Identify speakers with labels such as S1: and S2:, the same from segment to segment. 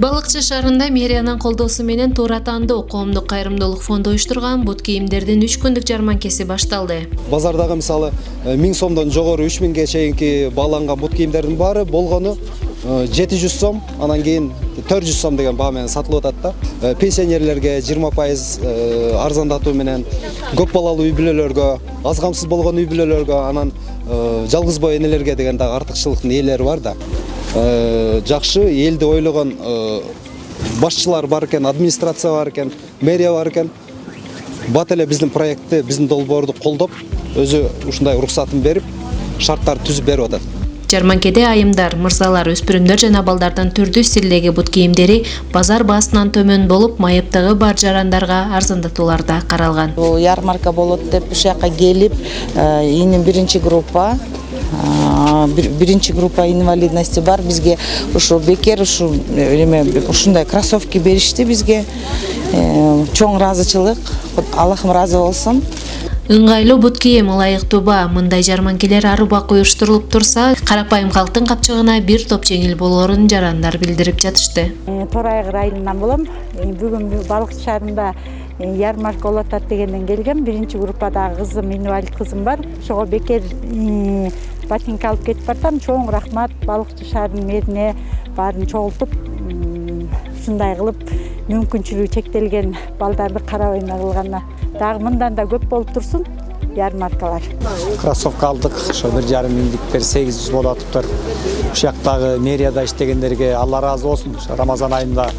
S1: Балыкчы шаарында мэриянын колдоосу менен Туура Тандоо коомдук кайрымдуулук фонду уюштурган бут кийимдердин 3 күндүк жарманкеси башталды.
S2: Базардагы мисалы 1000 сомдон жогору 3000ге чейинки бааланган бут кийимдердин баары болгону 700 сом, анан кийин 400 сом деген баа менен сатылып атат да. Пенсионерлерге 20% арзандатуу менен көп балалуу үй бүлөлөргө, аз камсыз болгон үй бүлөлөргө, анан жалгыз боо энелерге деген дагы артыкчылыктын ээлери бар да. Жакшы элди ойлогон башчылар бар экен, администрация бар экен, мэрия бар экен. Бат эле биздин проектти, биздин долбоорду колдоп, өзү ушундай уруксатын берип, шарттарды түзүп берип атат.
S1: Жарманкеде айымдар, мырзалар, өспүрүмдөр жана балдардын түрдүү стилдеги бут кийимдери базар баасынан төмөн болуп, майыптыгы бар жарандарга арзандатуулар да каралган.
S3: Бул ярмарка болот деп ушул жака келип, инин биринчи группа инвалидности бар, бизге ушу бекер ушундай кроссовки беришти бизге. Чоң ыраазычылык, Аллахым ыраазы болсун.
S1: Ыңгайлуу бут кийим ылайыктууба, мындай жарманкелер ар убак уюштурулуп турса, карапайым калктын капчыгына бир топ жеңил болоорун жарандар билдирип жатышты.
S4: Торайгыр айылынан болом. Бүгүн Балыкчы шаарында ярмарка болот дегенден келгем. Биринчи группадагы кызым, инвалид кызым бар. Ошого бекер ботинка алып кетип бартам. Чоң рахмат Балыкчы шаарынын мэрине баарын чогултуп, ушундай кылып мүмкүнчүлүгү чектелген балдарды карабайна кылганына. Дагы мындан да көп болуп турсун ярмаркалар.
S5: Кроссовка алдык, ошо 1,5 миңдиктер 800 болуп атыптыр. Ушул жактагы мэрияда иштегендерге Алла ыраазы болсун. Рамазан айында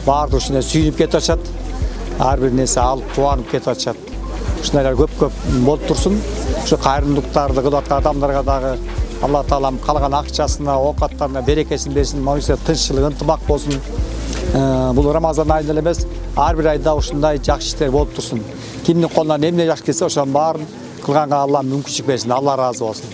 S5: баардыгы ушуна сүйүнүп кетип атышат. Ар бир нерсе алып кубанып кетип атышат. Ушундайлар көп болуп турсун. Ушу кайрымдуулуктарды кылып аткан адамдарга дагы Алла таалам калган акчасына, оокаттарына берекесин берсин, моюнча тынччылык, ынтымак болсун. Бул Рамазан айында эмес, ар бир айда ушундай жакшы иштер болуп турсун. Кимдин колунан эмне жакшы келсе, ошонун баарын кылганга Алла мүмкүнчүлүк берсин. Алла ыраазы болсун.